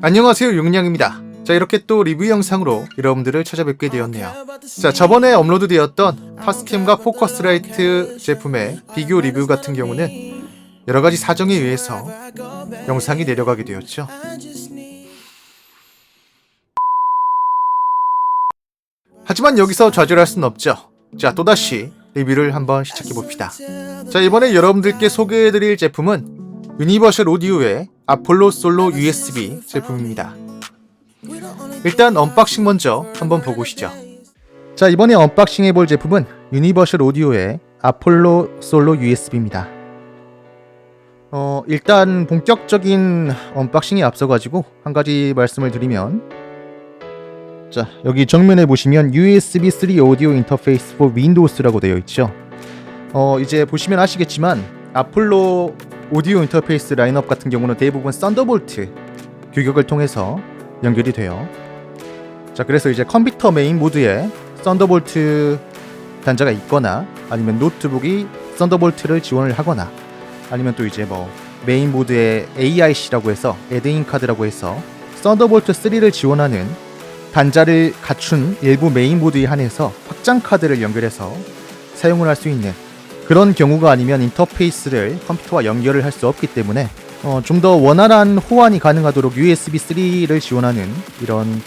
안녕하세요, 용량입니다. 자, 이렇게 또 리뷰 영상으로 여러분들을 찾아뵙게 되었네요. 자, 저번에 업로드되었던 타스캠과 포커스라이트 제품의 비교 리뷰 같은 경우는 여러가지 사정에 의해서 영상이 내려가게 되었죠. 하지만 여기서 좌절할 순 없죠. 자, 또다시 리뷰를 한번 시작해봅시다. 자, 이번에 여러분들께 소개해드릴 제품은 유니버셜 오디오의 아폴로 솔로 USB 제품입니다. 일단 언박싱 먼저 한번 보고 오시죠. 자, 이번에 언박싱 해볼 제품은 유니버셜 오디오의 아폴로 솔로 USB입니다. 일단 본격적인 언박싱에 앞서가지고 한 가지 말씀을 드리면, 자, 여기 정면에 보시면 USB 3 오디오 인터페이스 for Windows라고 되어 있죠. 이제 보시면 아시겠지만 아폴로 오디오 인터페이스 라인업 같은 경우는 대부분 썬더볼트 규격을 통해서 연결이 돼요. 자, 그래서 이제 컴퓨터 메인 보드에 썬더볼트 단자가 있거나, 아니면 노트북이 썬더볼트를 지원을 하거나, 아니면 또 이제 뭐 메인 보드에 AIC라고 해서 애드인 카드라고 해서 썬더볼트 3를 지원하는 단자를 갖춘 일부 메인 보드에 한해서 확장 카드를 연결해서 사용을 할 수 있는 그런 경우가 아니면 인터페이스를 컴퓨터와 연결을 할 수 없기 때문에 좀 더 원활한 호환이 가능하도록 USB 3를 지원하는 이런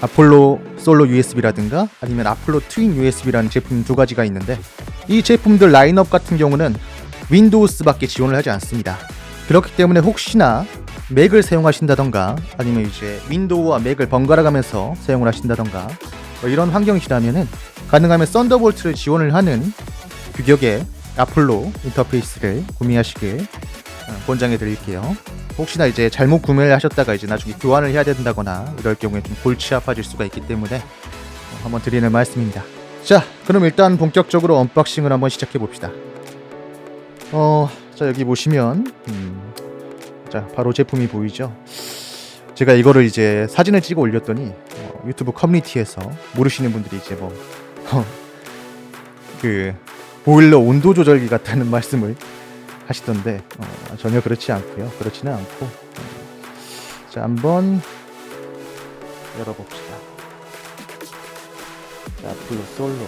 아폴로 솔로 USB라든가 아니면 아폴로 트윈 USB라는 제품 두 가지가 있는데, 이 제품들 라인업 같은 경우는 윈도우스밖에 지원을 하지 않습니다. 그렇기 때문에 혹시나 맥을 사용하신다던가 아니면 이제 윈도우와 맥을 번갈아 가면서 사용을 하신다던가 이런 환경이시라면은 가능하면 썬더볼트를 지원을 하는 규격의 아폴로 인터페이스를 구매하시길 권장해 드릴게요. 혹시나 이제 잘못 구매를 하셨다가 이제 나중에 교환을 해야 된다거나 이럴 경우에 좀 골치 아파질 수가 있기 때문에 한번 드리는 말씀입니다. 자, 그럼 일단 본격적으로 언박싱을 한번 시작해 봅시다. 자, 여기 보시면 자, 바로 제품이 보이죠. 제가 이거를 이제 사진을 찍어 올렸더니 유튜브 커뮤니티에서 모르시는 분들이 이제 뭐 그 보일러 온도 조절기 같다는 말씀을 하시던데 전혀 그렇지 않고요. 그렇지는 않고, 자, 한번 열어봅시다. 자, 아폴로 솔로.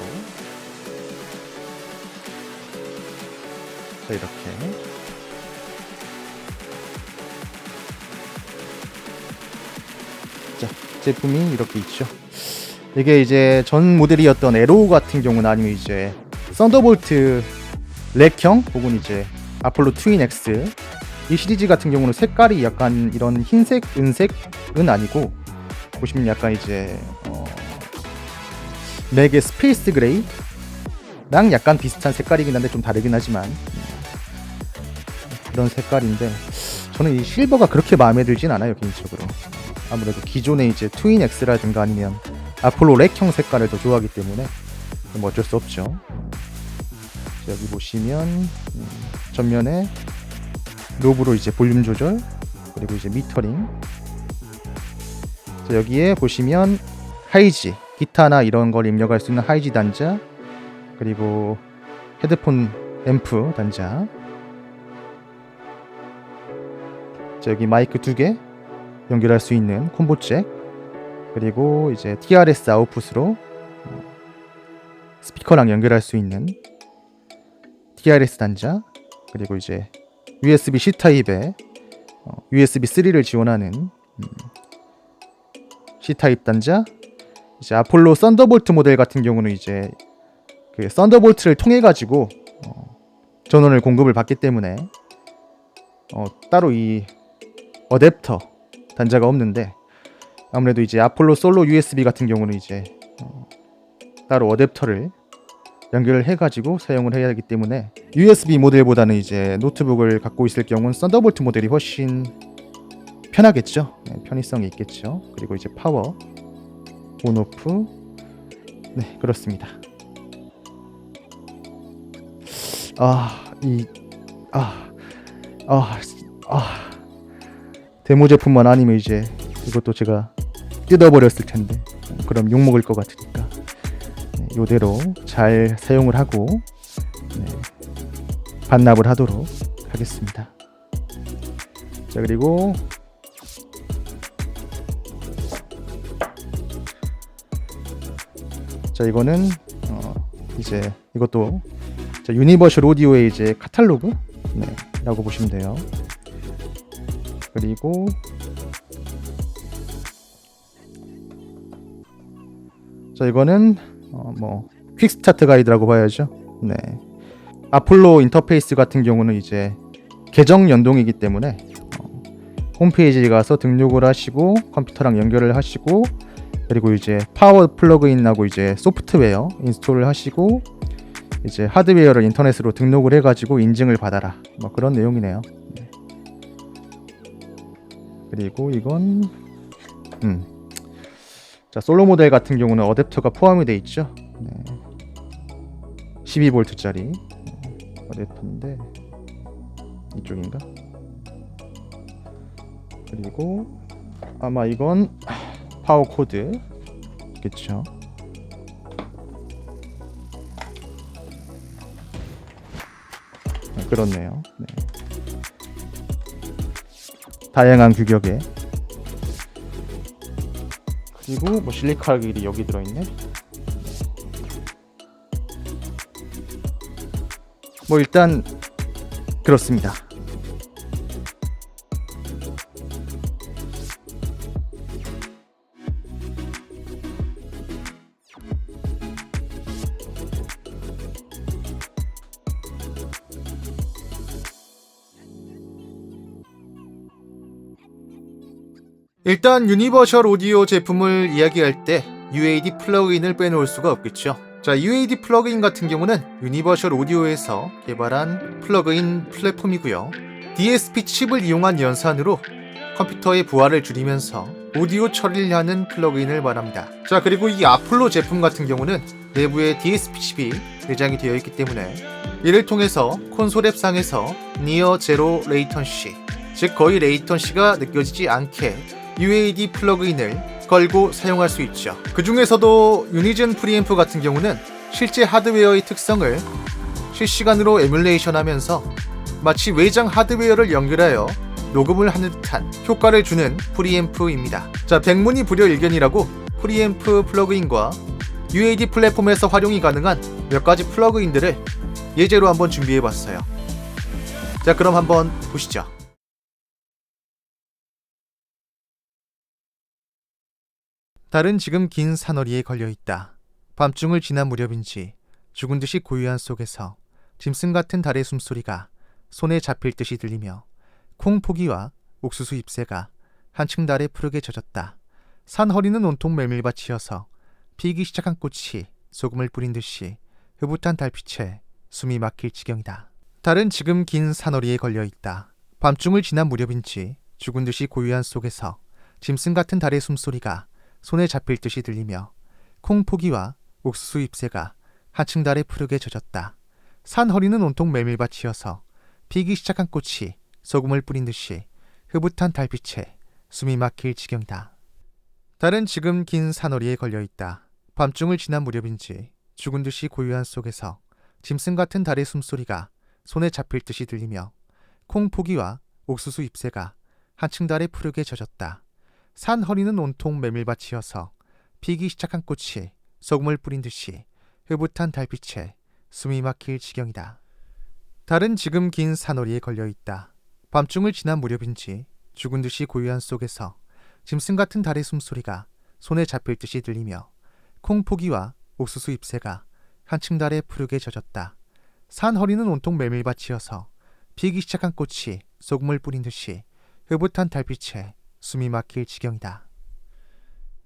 자, 이렇게. 자, 제품이 이렇게 있죠. 이게 이제 전 모델이었던 에로우 같은 경우는, 아니면 이제 썬더볼트 렉형 혹은 이제 아폴로 트윈 X, 이 시리즈 같은 경우는 색깔이 약간 이런 흰색, 은색은 아니고 보시면 약간 이제 맥의 스페이스 그레이랑 약간 비슷한 색깔이긴 한데 좀 다르긴 하지만 그런 색깔인데, 저는 이 실버가 그렇게 마음에 들진 않아요, 개인적으로. 아무래도 기존의 이제 트윈 X라든가 아니면 아폴로 렉형 색깔을 더 좋아하기 때문에 뭐 어쩔 수 없죠. 자, 여기 보시면 전면에 노브로 이제 볼륨 조절, 그리고 이제 미터링. 자, 여기에 보시면 하이지, 기타나 이런 걸 입력할 수 있는 하이지 단자, 그리고 헤드폰 앰프 단자. 자, 여기 마이크 2개 연결할 수 있는 콤보 잭, 그리고 이제 TRS 아웃풋으로 스피커랑 연결할 수 있는 TRS 단자, 그리고 이제 USB-C 타입에 USB 3를 지원하는 C 타입 단자. 이제 아폴로 썬더볼트 모델 같은 경우는 이제 그 썬더볼트를 통해 가지고 전원을 공급을 받기 때문에 따로 이 어댑터 단자가 없는데, 아무래도 이제 아폴로 솔로 USB 같은 경우는 이제 따로 어댑터를 연결을 해가지고 사용을 해야 하기 때문에 USB 모델보다는 이제 노트북을 갖고 있을 경우는 썬더볼트 모델이 훨씬 편하겠죠. 네, 편의성이 있겠죠. 그리고 이제 파워, 온오프, 네, 그렇습니다. 데모 제품만 아니면 이제 이것도 제가 뜯어버렸을 텐데, 그럼 욕먹을 것 같으니까 이대로 잘 사용을 하고 반납을 하도록 하겠습니다. 자, 그리고 자, 이거는 이제 이것도 자, 유니버셜 오디오의 이제 카탈로그 라고 보시면 돼요. 그리고 자, 이거는 뭐 퀵스타트 가이드라고 봐야죠. 네. 아폴로 인터페이스 같은 경우는 이제 계정 연동이기 때문에 홈페이지에 가서 등록을 하시고 컴퓨터랑 연결을 하시고 그리고 이제 파워 플러그인하고 이제 소프트웨어 인스톨을 하시고 이제 하드웨어를 인터넷으로 등록을 해가지고 인증을 받아라. 뭐 그런 내용이네요. 네. 그리고 이건 자, 솔로 모델 같은 경우는 어댑터가 포함이 되어 있죠. 네. 12V짜리 어댑터인데 이쪽인가? 그리고 아마 이건 파워 코드겠죠. 그렇네요. 네. 다양한 규격의 그리고 뭐 실리카 길이 여기 들어있네. 뭐 일단 그렇습니다. 일단 유니버셜 오디오 제품을 이야기할 때 UAD 플러그인을 빼놓을 수가 없겠죠. 자, UAD 플러그인 같은 경우는 유니버셜 오디오에서 개발한 플러그인 플랫폼이고요. DSP 칩을 이용한 연산으로 컴퓨터의 부하를 줄이면서 오디오 처리를 하는 플러그인을 말합니다. 자, 그리고 이 아폴로 제품 같은 경우는 내부에 DSP 칩이 내장이 되어 있기 때문에 이를 통해서 콘솔 앱상에서 니어 제로 레이턴시, 즉 거의 레이턴시가 느껴지지 않게 UAD 플러그인을 걸고 사용할 수 있죠. 그 중에서도 유니즌 프리앰프 같은 경우는 실제 하드웨어의 특성을 실시간으로 에뮬레이션 하면서 마치 외장 하드웨어를 연결하여 녹음을 하는 듯한 효과를 주는 프리앰프입니다. 자, 백문이 불여일견이라고 프리앰프 플러그인과 UAD 플랫폼에서 활용이 가능한 몇 가지 플러그인들을 예제로 한번 준비해봤어요. 자, 그럼 한번 보시죠. 달은 지금 긴 산허리에 걸려있다. 밤중을 지난 무렵인지 죽은 듯이 고요한 속에서 짐승 같은 달의 숨소리가 손에 잡힐 듯이 들리며 콩포기와 옥수수 잎새가 한층 달에 푸르게 젖었다. 산허리는 온통 메밀밭이어서 피기 시작한 꽃이 소금을 뿌린 듯이 흐뭇한 달빛에 숨이 막힐 지경이다. 달은 지금 긴 산허리에 걸려있다. 밤중을 지난 무렵인지 죽은 듯이 고요한 속에서 짐승 같은 달의 숨소리가 손에 잡힐 듯이 들리며 콩포기와 옥수수 잎새가 한층 달에 푸르게 젖었다. 산허리는 온통 메밀밭이어서 피기 시작한 꽃이 소금을 뿌린 듯이 흐뭇한 달빛에 숨이 막힐 지경이다. 달은 지금 긴 산허리에 걸려있다. 밤중을 지난 무렵인지 죽은 듯이 고요한 속에서 짐승 같은 달의 숨소리가 손에 잡힐 듯이 들리며 콩포기와 옥수수 잎새가 한층 달에 푸르게 젖었다. 산허리는 온통 메밀밭이어서 피기 시작한 꽃이 소금을 뿌린 듯이 흐뭇한 달빛에 숨이 막힐 지경이다. 달은 지금 긴 산허리에 걸려있다. 밤중을 지난 무렵인지 죽은 듯이 고요한 속에서 짐승 같은 달의 숨소리가 손에 잡힐 듯이 들리며 콩포기와 옥수수 잎새가 한층 달에 푸르게 젖었다. 산허리는 온통 메밀밭이어서 피기 시작한 꽃이 소금을 뿌린 듯이 흐뭇한 달빛에 숨이 막힐 지경이다.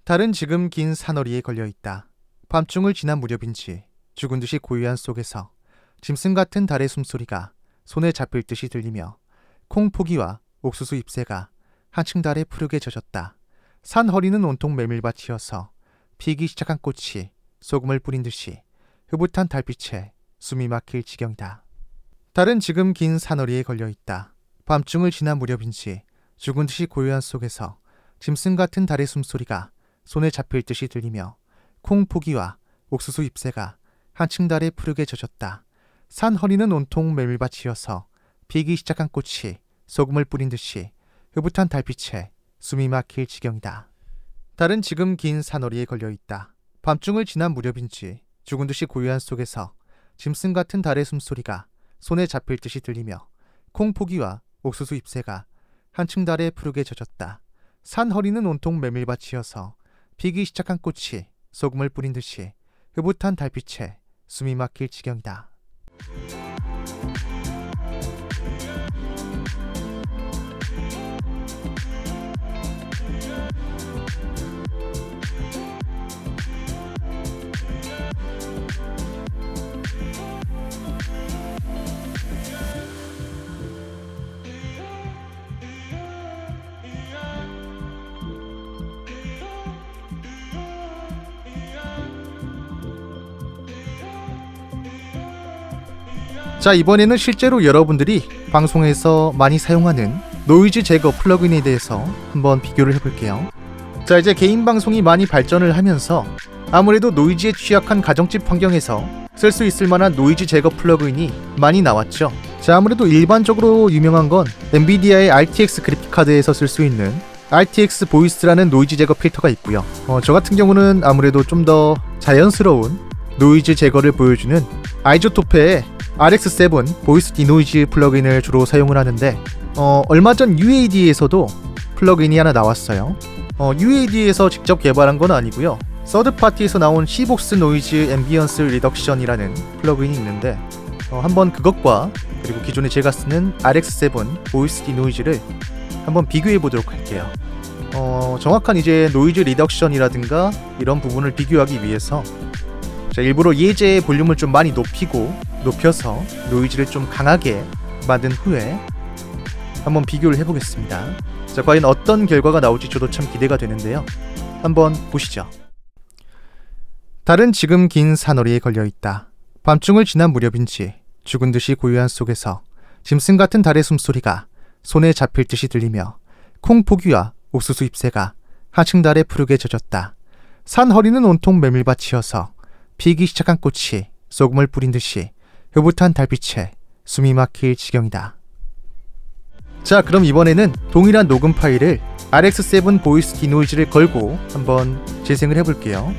달은 지금 긴 산허리에 걸려있다. 밤중을 지난 무렵인지 죽은 듯이 고요한 속에서 짐승 같은 달의 숨소리가 손에 잡힐 듯이 들리며 콩포기와 옥수수 잎새가 한층 달에 푸르게 젖었다. 산허리는 온통 메밀밭이어서 피기 시작한 꽃이 소금을 뿌린 듯이 흐뭇한 달빛에 숨이 막힐 지경이다. 달은 지금 긴 산허리에 걸려있다. 밤중을 지난 무렵인지 죽은 듯이 고요한 속에서 짐승 같은 달의 숨소리가 손에 잡힐 듯이 들리며 콩포기와 옥수수 잎새가 한층 달에 푸르게 젖었다. 산허리는 온통 메밀밭이어서 피기 시작한 꽃이 소금을 뿌린 듯이 흐뭇한 달빛에 숨이 막힐 지경이다. 달은 지금 긴 산허리에 걸려있다. 밤중을 지난 무렵인지 죽은 듯이 고요한 속에서 짐승 같은 달의 숨소리가 손에 잡힐 듯이 들리며 콩포기와 옥수수 잎새가 한층 달에 푸르게 젖었다. 산 허리는 온통 메밀밭이어서 피기 시작한 꽃이 소금을 뿌린 듯이 흐뭇한 달빛에 숨이 막힐 지경이다. 자, 이번에는 실제로 여러분들이 방송에서 많이 사용하는 노이즈 제거 플러그인에 대해서 한번 비교를 해볼게요. 자, 이제 개인 방송이 많이 발전을 하면서 아무래도 노이즈에 취약한 가정집 환경에서 쓸 수 있을 만한 노이즈 제거 플러그인이 많이 나왔죠. 자, 아무래도 일반적으로 유명한 건 엔비디아의 RTX 그래픽카드에서 쓸 수 있는 RTX 보이스라는 노이즈 제거 필터가 있고요. 저 같은 경우는 아무래도 좀 더 자연스러운 노이즈 제거를 보여주는 아이조토페의 RX7 보이스 디노이즈 플러그인을 주로 사용을 하는데 얼마 전 UAD에서도 플러그인이 하나 나왔어요. UAD에서 직접 개발한 건 아니고요. 서드파티에서 나온 시복스 노이즈 앰비언스 리덕션이라는 플러그인이 있는데 한번 그것과 그리고 기존에 제가 쓰는 RX7 보이스 디노이즈를 한번 비교해 보도록 할게요. 정확한 이제 노이즈 리덕션이라든가 이런 부분을 비교하기 위해서 자, 일부러 예제의 볼륨을 좀 많이 높여서 노이즈를 좀 강하게 만든 후에 한번 비교를 해보겠습니다. 자, 과연 어떤 결과가 나올지 저도 참 기대가 되는데요. 한번 보시죠. 달은 지금 긴 산허리에 걸려있다. 밤중을 지난 무렵인지 죽은 듯이 고요한 속에서 짐승 같은 달의 숨소리가 손에 잡힐 듯이 들리며 콩포기와 옥수수 잎새가 한층 달에 푸르게 젖었다. 산 허리는 온통 메밀밭이어서 피기 시작한 꽃이 소금을 뿌린 듯이 흐뭇한 달빛에 숨이 막힐 지경이다. 자, 그럼 이번에는 동일한 녹음 파일을 RX7 보이스 디노이즈를 걸고 한번 재생을 해볼게요.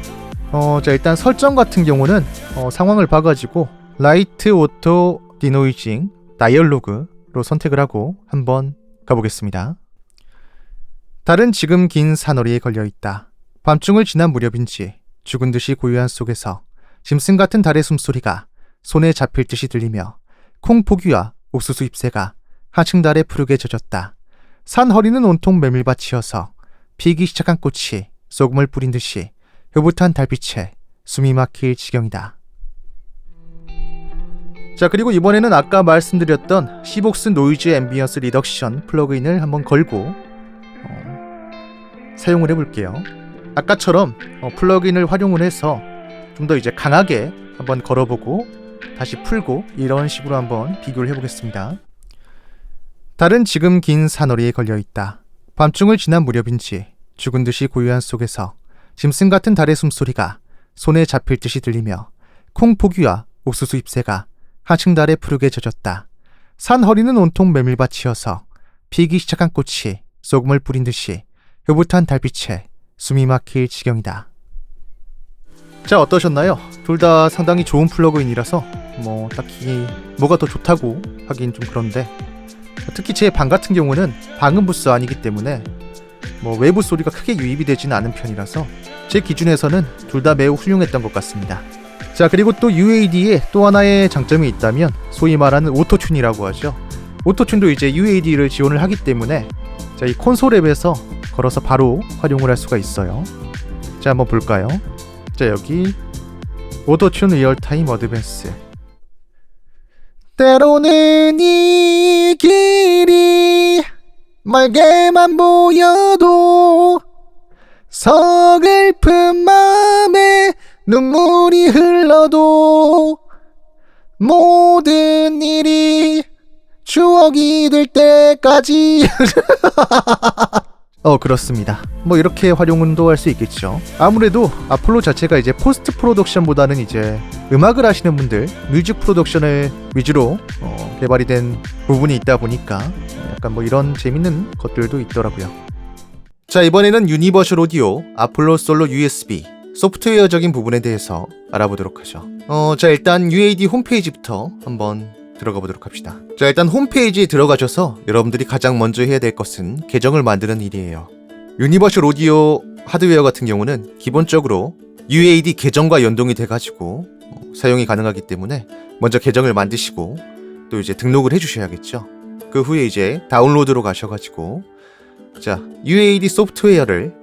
자, 일단 설정 같은 경우는 상황을 봐가지고 라이트 오토 디노이징 다이얼로그로 선택을 하고 한번 가보겠습니다. 달은 지금 긴 산허리에 걸려있다. 밤중을 지난 무렵인지 죽은 듯이 고요한 속에서 짐승 같은 달의 숨소리가 손에 잡힐 듯이 들리며 콩포기와 옥수수 잎새가 한층 달에 푸르게 젖었다. 산 허리는 온통 메밀밭이어서 피기 시작한 꽃이 소금을 뿌린 듯이 흐뭇한 달빛에 숨이 막힐 지경이다. 자, 그리고 이번에는 아까 말씀드렸던 시복스 노이즈 앰비언스 리덕션 플러그인을 한번 걸고 사용을 해볼게요. 아까처럼 플러그인을 활용을 해서 좀 더 이제 강하게 한번 걸어보고 다시 풀고 이런 식으로 한번 비교를 해보겠습니다. 달은 지금 긴 산허리에 걸려있다. 밤중을 지난 무렵인지 죽은 듯이 고요한 속에서 짐승 같은 달의 숨소리가 손에 잡힐 듯이 들리며 콩포기와 옥수수 잎새가 한층 달에 푸르게 젖었다. 산 허리는 온통 메밀밭이어서 피기 시작한 꽃이 소금을 뿌린 듯이 흐뭇한 달빛에 숨이 막힐 지경이다. 자, 어떠셨나요? 둘 다 상당히 좋은 플러그인이라서 딱히 뭐가 더 좋다고 하긴 좀 그런데 특히 제 방 같은 경우는 방음 부스 아니기 때문에 외부 소리가 크게 유입이 되지는 않은 편이라서 제 기준에서는 둘 다 매우 훌륭했던 것 같습니다. 자, 그리고 또 UAD에 또 하나의 장점이 있다면 소위 말하는 오토튠이라고 하죠. 오토튠도 이제 UAD를 지원을 하기 때문에 자, 이 콘솔 앱에서 걸어서 바로 활용을 할 수가 있어요. 자, 한번 볼까요? 자, 여기 오토튠 리얼타임 어드밴스. 때로는 이 길이 멀게만 보여도 서글픈 맘에 눈물이 흘러도 모든 일이 추억이 될 때까지 그렇습니다. 이렇게 활용은 또 할 수 있겠죠. 아무래도 아폴로 자체가 이제 포스트 프로덕션보다는 이제 음악을 하시는 분들, 뮤직 프로덕션을 위주로 개발이 된 부분이 있다 보니까 약간 이런 재밌는 것들도 있더라고요. 자, 이번에는 유니버셜 오디오 아폴로 솔로 USB 소프트웨어적인 부분에 대해서 알아보도록 하죠. 자, 일단 UAD 홈페이지부터 한번 들어가 보도록 합시다. 자, 일단 홈페이지에 들어가셔서 여러분들이 가장 먼저 해야 될 것은 계정을 만드는 일이에요. 유니버셜 오디오 하드웨어 같은 경우는 기본적으로 UAD 계정과 연동이 돼가지고 사용이 가능하기 때문에 먼저 계정을 만드시고 또 이제 등록을 해주셔야겠죠. 그 후에 이제 다운로드로 가셔가지고 자, UAD 소프트웨어를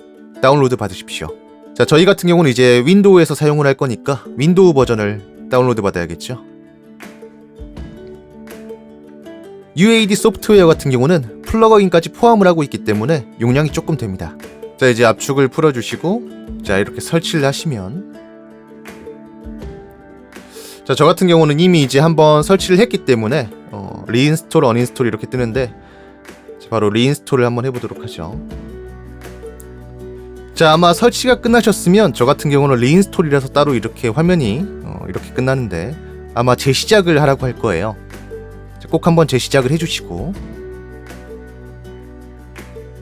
다운로드 받으십시오. 자, 저희 같은 경우는 이제 윈도우에서 사용을 할 거니까 윈도우 버전을 다운로드 받아야겠죠. UAD 소프트웨어 같은 경우는 플러그인까지 포함을 하고 있기 때문에 용량이 조금 됩니다. 자, 이제 압축을 풀어주시고 자, 이렇게 설치를 하시면 자, 저 같은 경우는 이미 이제 한번 설치를 했기 때문에 리인스톨, 언인스톨 이렇게 뜨는데 바로 리인스톨을 한번 해보도록 하죠. 자, 아마 설치가 끝나셨으면 저 같은 경우는 리인스톨이라서 따로 이렇게 화면이 이렇게 끝나는데 아마 재시작을 하라고 할 거예요. 자, 꼭 한번 재시작을 해주시고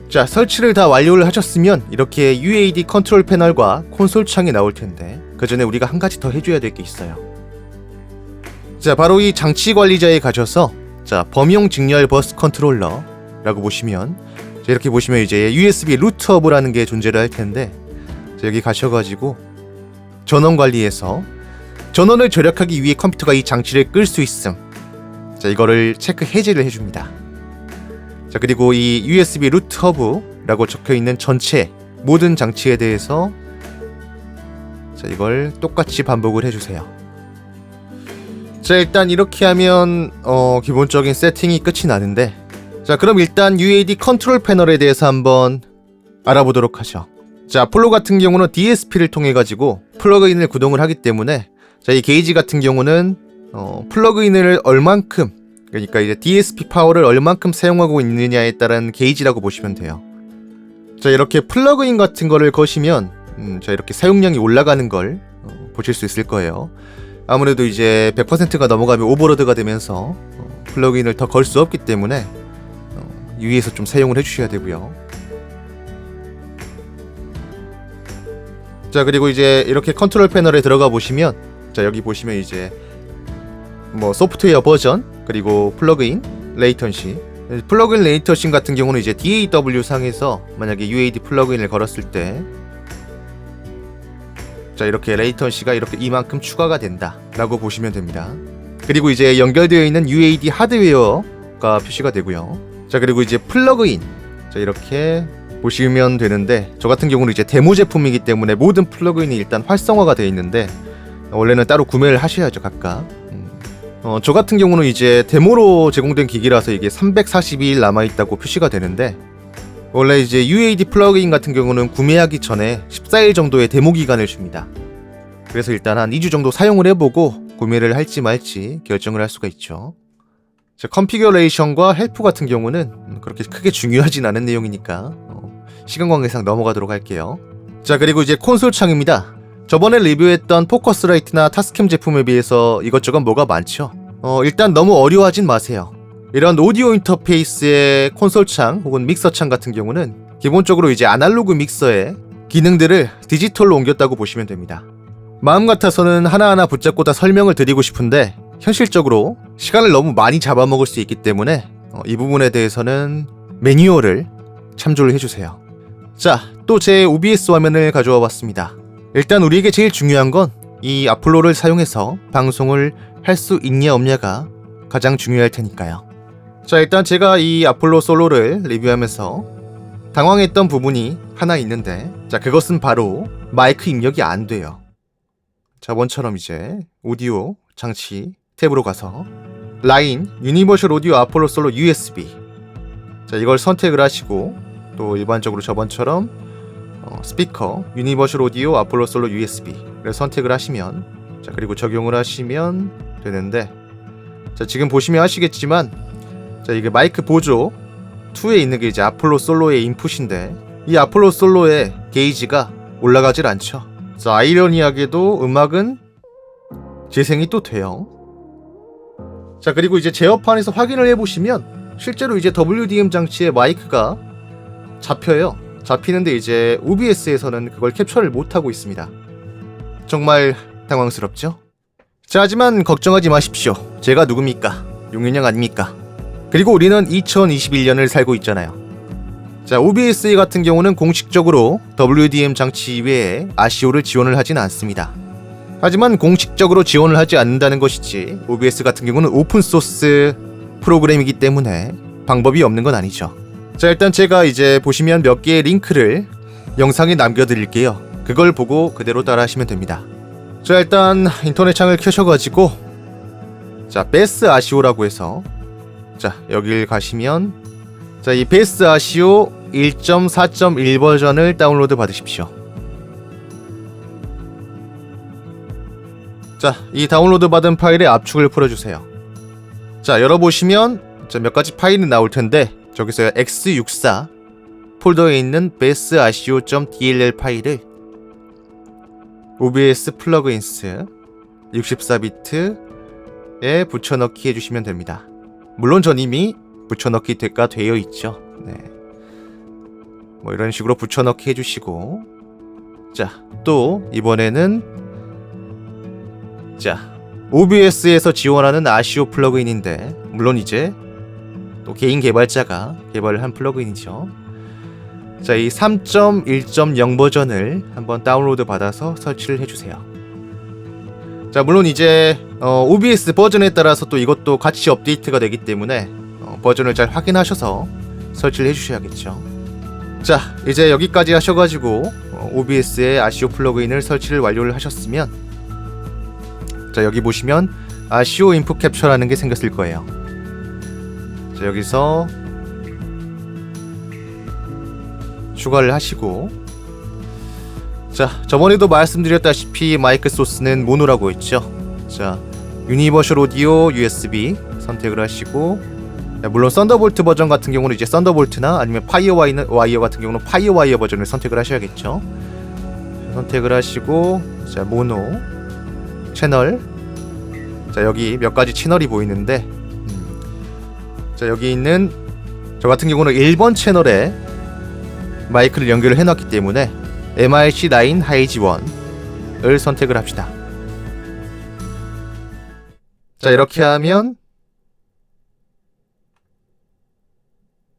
자, 설치를 다 완료를 하셨으면 이렇게 UAD 컨트롤 패널과 콘솔 창이 나올 텐데 그 전에 우리가 한 가지 더 해줘야 될 게 있어요. 자, 바로 이 장치 관리자에 가셔서 자, 범용 직렬 버스 컨트롤러 라고 보시면 자, 이렇게 보시면 이제 USB 루트허브라는 게 존재를 할 텐데 자, 여기 가셔가지고 전원 관리에서 전원을 절약하기 위해 컴퓨터가 이 장치를 끌 수 있음. 자, 이거를 체크 해제를 해줍니다. 자, 그리고 이 USB 루트허브라고 적혀있는 전체 모든 장치에 대해서 자, 이걸 똑같이 반복을 해주세요. 자, 일단 이렇게 하면 기본적인 세팅이 끝이 나는데 자, 그럼 일단 UAD 컨트롤 패널에 대해서 한번 알아보도록 하죠. 자, 아폴로 같은 경우는 DSP를 통해 가지고 플러그인을 구동을 하기 때문에 자, 이 게이지 같은 경우는 플러그인을 얼만큼 그러니까 이제 DSP 파워를 얼만큼 사용하고 있느냐에 따른 게이지라고 보시면 돼요. 자, 이렇게 플러그인 같은 거를 거시면 자, 이렇게 사용량이 올라가는 걸 보실 수 있을 거예요. 아무래도 이제 100%가 넘어가면 오버로드가 되면서 플러그인을 더 걸 수 없기 때문에 유의해서 좀 사용을 해주셔야 되고요. 자, 그리고 이제 이렇게 컨트롤 패널에 들어가 보시면 자, 여기 보시면 이제 뭐 소프트웨어 버전 그리고 플러그인 레이턴시 플러그인 레이턴시 같은 경우는 이제 DAW 상에서 만약에 UAD 플러그인을 걸었을 때 자, 이렇게 레이턴시가 이렇게 이만큼 추가가 된다 라고 보시면 됩니다. 그리고 이제 연결되어 있는 UAD 하드웨어가 표시가 되고요. 자, 그리고 이제 플러그인 자, 이렇게 보시면 되는데 저 같은 경우는 이제 데모 제품이기 때문에 모든 플러그인이 일단 활성화가 되어 있는데 원래는 따로 구매를 하셔야죠, 각각. 저 같은 경우는 이제 데모로 제공된 기기라서 이게 342일 남아있다고 표시가 되는데 원래 이제 UAD 플러그인 같은 경우는 구매하기 전에 14일 정도의 데모 기간을 줍니다. 그래서 일단 한 2주 정도 사용을 해보고 구매를 할지 말지 결정을 할 수가 있죠. 자, 컨피규레이션과 헬프 같은 경우는 그렇게 크게 중요하진 않은 내용이니까 시간 관계상 넘어가도록 할게요. 자, 그리고 이제 콘솔 창입니다. 저번에 리뷰했던 포커스라이트나 타스캠 제품에 비해서 이것저것 뭐가 많죠. 일단 너무 어려워하진 마세요. 이런 오디오 인터페이스의 콘솔 창 혹은 믹서 창 같은 경우는 기본적으로 이제 아날로그 믹서의 기능들을 디지털로 옮겼다고 보시면 됩니다. 마음 같아서는 하나하나 붙잡고 다 설명을 드리고 싶은데 현실적으로 시간을 너무 많이 잡아먹을 수 있기 때문에 이 부분에 대해서는 매뉴얼을 참조를 해주세요. 자, 또 제 OBS 화면을 가져와 봤습니다. 일단 우리에게 제일 중요한 건 이 아폴로를 사용해서 방송을 할 수 있냐 없냐가 가장 중요할 테니까요. 자, 일단 제가 이 아폴로 솔로를 리뷰하면서 당황했던 부분이 하나 있는데 자, 그것은 바로 마이크 입력이 안 돼요. 저번처럼 이제 오디오 장치 탭으로 가서 라인 유니버셜 오디오 아폴로 솔로 USB 자, 이걸 선택을 하시고 또 일반적으로 저번처럼 스피커 유니버셜 오디오 아폴로 솔로 USB를 선택을 하시면 자, 그리고 적용을 하시면 되는데 자, 지금 보시면 아시겠지만 자, 이게 마이크 보조 2에 있는 게 이제 아폴로 솔로의 인풋인데 이 아폴로 솔로의 게이지가 올라가질 않죠. 자, 아이러니하게도 음악은 재생이 또 돼요. 자, 그리고 이제 제어판에서 확인을 해보시면 실제로 이제 WDM 장치의 마이크가 잡혀요. 잡히는데 이제 OBS에서는 그걸 캡처를 못하고 있습니다. 정말 당황스럽죠? 자, 하지만 걱정하지 마십시오. 제가 누굽니까? 용인형 아닙니까? 그리고 우리는 2021년을 살고 있잖아요. 자, OBS 같은 경우는 공식적으로 WDM 장치 이외에 아시오를 지원을 하진 않습니다. 하지만 공식적으로 지원을 하지 않는다는 것이지 OBS 같은 경우는 오픈소스 프로그램이기 때문에 방법이 없는 건 아니죠. 자, 일단 제가 이제 보시면 몇 개의 링크를 영상에 남겨드릴게요. 그걸 보고 그대로 따라 하시면 됩니다. 자, 일단 인터넷 창을 켜셔가지고 자, 베스 아시오라고 해서 자, 여길 가시면 자, 이 베스 아시오 1.4.1 버전을 다운로드 받으십시오. 자, 이 다운로드 받은 파일의 압축을 풀어주세요. 자, 열어보시면 자, 몇 가지 파일이 나올 텐데 저기서 x64 폴더에 있는 besasio.dll 파일을 OBS 플러그인스 64비트에 붙여넣기 해주시면 됩니다. 물론 전 이미 붙여넣기가 되어 있죠. 네. 뭐 이런 식으로 붙여넣기 해주시고 자, 또 이번에는 자, OBS에서 지원하는 아시오 플러그인인데 물론 이제 또 개인 개발자가 개발을 한 플러그인이죠. 자, 이 3.1.0 버전을 한번 다운로드 받아서 설치를 해주세요. 자, 물론 이제 OBS 버전에 따라서 또 이것도 같이 업데이트가 되기 때문에 버전을 잘 확인하셔서 설치를 해주셔야겠죠. 자, 이제 여기까지 하셔가지고 OBS의 아시오 플러그인을 설치를 완료를 하셨으면 자, 여기 보시면 아시오 인풋 캡처라는 게 생겼을 거예요. 자, 여기서 추가를 하시고 자, 저번에도 말씀드렸다시피 마이크 소스는 모노라고 했죠. 자, 유니버셜 오디오 USB 선택을 하시고 물론 썬더볼트 버전 같은 경우는 이제 썬더볼트나 아니면 파이어와이어 같은 경우는 파이어와이어 버전을 선택을 하셔야겠죠. 선택을 하시고 자, 모노 채널 자, 여기 몇 가지 채널이 보이는데 자, 여기 있는 저 같은 경우는 1번 채널에 마이크를 연결을 해놨기 때문에 MRC9 하이지1을 선택을 합시다. 자, 이렇게 하면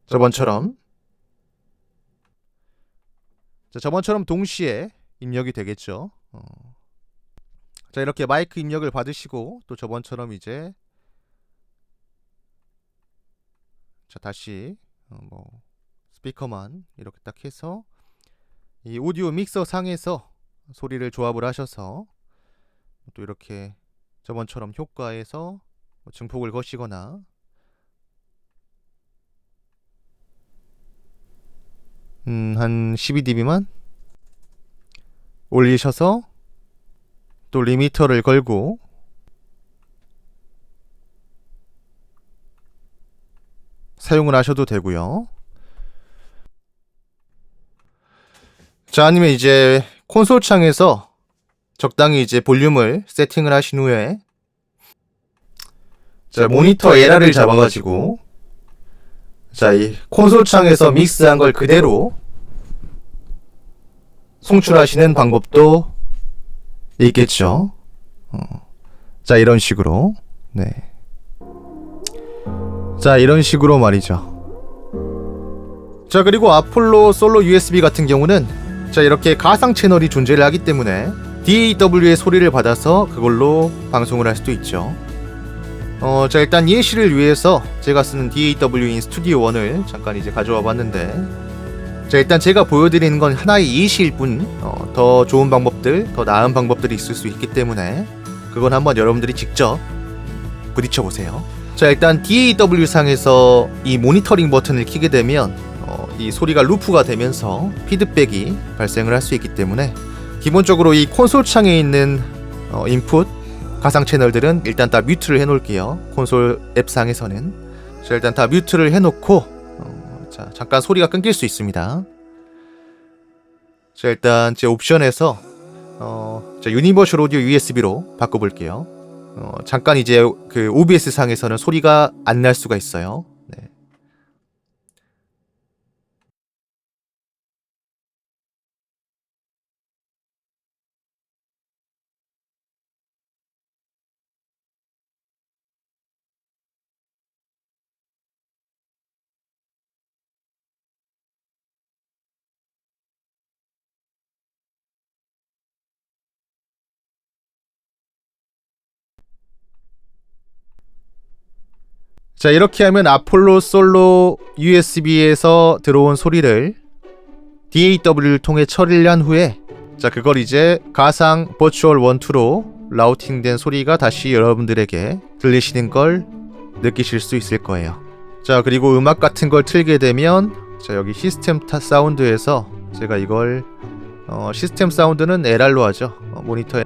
저번처럼 동시에 입력이 되겠죠. 자, 이렇게 마이크 입력을 받으시고 또 저번처럼 이제 자, 다시 뭐 스피커만 이렇게 딱 해서 이 오디오 믹서 상에서 소리를 조합을 하셔서 또 이렇게 저번처럼 효과에서 증폭을 거시거나 한 12dB만 올리셔서 또 리미터를 걸고 사용을 하셔도 되고요. 자, 아니면 이제 콘솔 창에서 적당히 이제 볼륨을 세팅을 하신 후에 자, 모니터 에라를 잡아가지고 자, 이 콘솔 창에서 믹스한 걸 그대로 송출하시는 방법도 있겠죠. 자, 이런 식으로 네. 자, 이런 식으로 말이죠. 자, 그리고 아폴로 솔로 USB 같은 경우는 자, 이렇게 가상 채널이 존재를 하기 때문에 DAW의 소리를 받아서 그걸로 방송을 할 수도 있죠. 자, 일단 예시를 위해서 제가 쓰는 DAW인 스튜디오 1을 잠깐 이제 가져와 봤는데 자, 일단 제가 보여드리는 건 하나의 예시일 뿐 더 좋은 방법들, 더 나은 방법들이 있을 수 있기 때문에 그건 한번 여러분들이 직접 부딪혀 보세요. 자, 일단 DAW 상에서 이 모니터링 버튼을 키게 되면 이 소리가 루프가 되면서 피드백이 발생을 할 수 있기 때문에 기본적으로 이 콘솔 창에 있는 인풋 가상 채널들은 일단 다 뮤트를 해놓을게요. 콘솔 앱 상에서는 자, 일단 다 뮤트를 해놓고 자, 잠깐 소리가 끊길 수 있습니다. 자, 일단 제 옵션에서 자, 유니버셜 오디오 USB로 바꿔볼게요. 잠깐 이제 그 OBS 상에서는 소리가 안 날 수가 있어요. 네. 자, 이렇게 하면 아폴로 솔로 USB에서 들어온 소리를 DAW를 통해 처리를 한 후에 자, 그걸 이제 가상 버추얼 1, 2로 라우팅된 소리가 다시 여러분들에게 들리시는 걸 느끼실 수 있을 거예요. 자, 그리고 음악 같은 걸 틀게 되면 자, 여기 시스템 사운드에서 제가 이걸 시스템 사운드는 LR로 하죠. 모니터에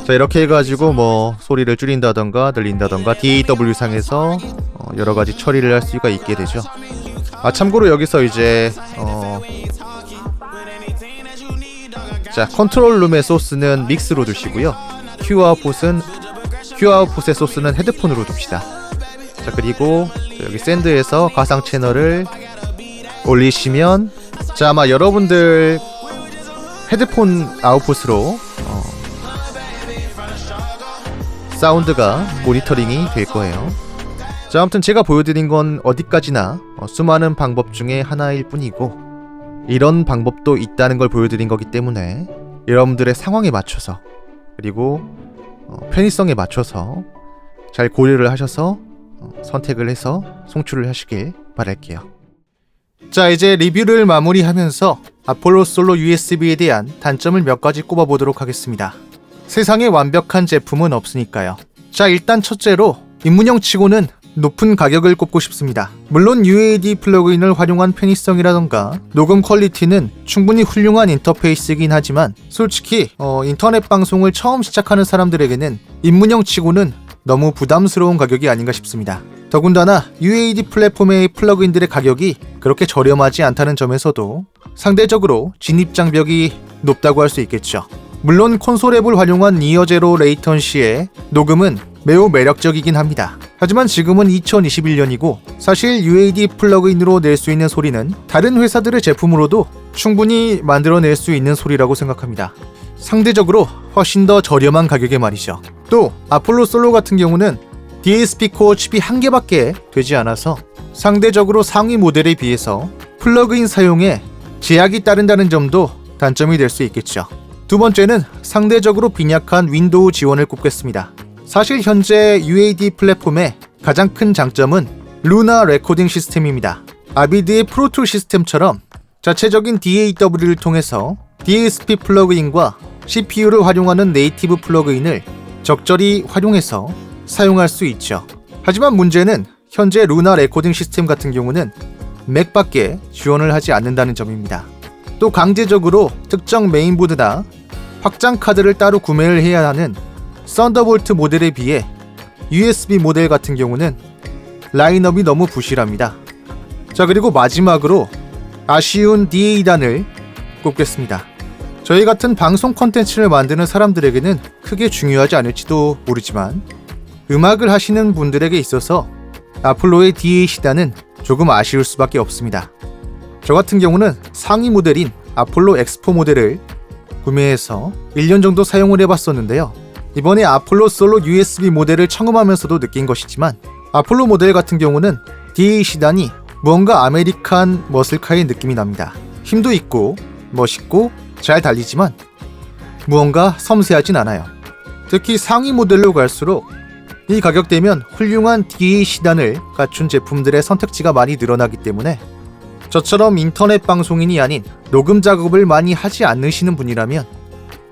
자, 이렇게 해가지고 뭐 소리를 줄인다던가 늘린다던가 DAW 상에서 여러가지 처리를 할 수가 있게 되죠. 아, 참고로 여기서 이제 자, 컨트롤 룸의 소스는 믹스로 두시고요. Q아웃풋의 소스는 헤드폰으로 둡시다. 자, 그리고 여기 샌드에서 가상 채널을 올리시면 자, 아마 여러분들 헤드폰 아웃풋으로 사운드가 모니터링이 될 거예요. 자, 아무튼 제가 보여드린 건 어디까지나 수많은 방법 중에 하나일 뿐이고 이런 방법도 있다는 걸 보여드린 거기 때문에 여러분들의 상황에 맞춰서 그리고 편의성에 맞춰서 잘 고려를 하셔서 선택을 해서 송출을 하시길 바랄게요. 자, 이제 리뷰를 마무리하면서 아폴로 솔로 USB에 대한 단점을 몇 가지 꼽아보도록 하겠습니다. 세상에 완벽한 제품은 없으니까요. 자, 일단 첫째로 입문형 치고는 높은 가격을 꼽고 싶습니다. 물론 UAD 플러그인을 활용한 편의성이라던가 녹음 퀄리티는 충분히 훌륭한 인터페이스이긴 하지만 솔직히 인터넷 방송을 처음 시작하는 사람들에게는 입문형 치고는 너무 부담스러운 가격이 아닌가 싶습니다. 더군다나 UAD 플랫폼의 플러그인들의 가격이 그렇게 저렴하지 않다는 점에서도 상대적으로 진입 장벽이 높다고 할 수 있겠죠. 물론 콘솔 앱을 활용한 니어 제로 레이턴시의 녹음은 매우 매력적이긴 합니다. 하지만 지금은 2021년이고 사실 UAD 플러그인으로 낼 수 있는 소리는 다른 회사들의 제품으로도 충분히 만들어낼 수 있는 소리라고 생각합니다. 상대적으로 훨씬 더 저렴한 가격에 말이죠. 또 아폴로 솔로 같은 경우는 DSP 코어 칩이 한 개밖에 되지 않아서 상대적으로 상위 모델에 비해서 플러그인 사용에 제약이 따른다는 점도 단점이 될 수 있겠죠. 두 번째는 상대적으로 빈약한 윈도우 지원을 꼽겠습니다. 사실 현재 UAD 플랫폼의 가장 큰 장점은 루나 레코딩 시스템입니다. 아비드의 프로툴 시스템처럼 자체적인 DAW를 통해서 DSP 플러그인과 CPU를 활용하는 네이티브 플러그인을 적절히 활용해서 사용할 수 있죠. 하지만 문제는 현재 루나 레코딩 시스템 같은 경우는 맥밖에 지원을 하지 않는다는 점입니다. 또 강제적으로 특정 메인보드나 확장 카드를 따로 구매를 해야 하는 썬더볼트 모델에 비해 USB 모델 같은 경우는 라인업이 너무 부실합니다. 자, 그리고 마지막으로 아쉬운 DA단을 꼽겠습니다. 저희 같은 방송 콘텐츠를 만드는 사람들에게는 크게 중요하지 않을지도 모르지만 음악을 하시는 분들에게 있어서 아폴로의 DAC단은 조금 아쉬울 수밖에 없습니다. 저 같은 경우는 상위 모델인 아폴로 X4 모델을 구매해서 1년 정도 사용을 해봤었는데요. 이번에 아폴로 솔로 USB 모델을 청음하면서도 느낀 것이지만 아폴로 모델 같은 경우는 DAC단이 무언가 아메리칸 머슬카의 느낌이 납니다. 힘도 있고 멋있고 잘 달리지만 무언가 섬세하진 않아요. 특히 상위 모델로 갈수록 이 가격대면 훌륭한 DAC단을 갖춘 제품들의 선택지가 많이 늘어나기 때문에 저처럼 인터넷 방송인이 아닌 녹음 작업을 많이 하지 않으시는 분이라면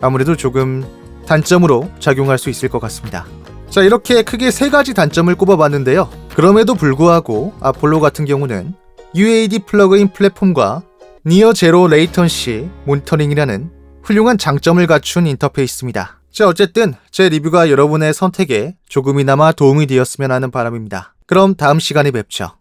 아무래도 조금 단점으로 작용할 수 있을 것 같습니다. 자, 이렇게 크게 세 가지 단점을 꼽아봤는데요. 그럼에도 불구하고 아폴로 같은 경우는 UAD 플러그인 플랫폼과 니어 제로 레이턴시 모니터링이라는 훌륭한 장점을 갖춘 인터페이스입니다. 자, 어쨌든 제 리뷰가 여러분의 선택에 조금이나마 도움이 되었으면 하는 바람입니다. 그럼 다음 시간에 뵙죠.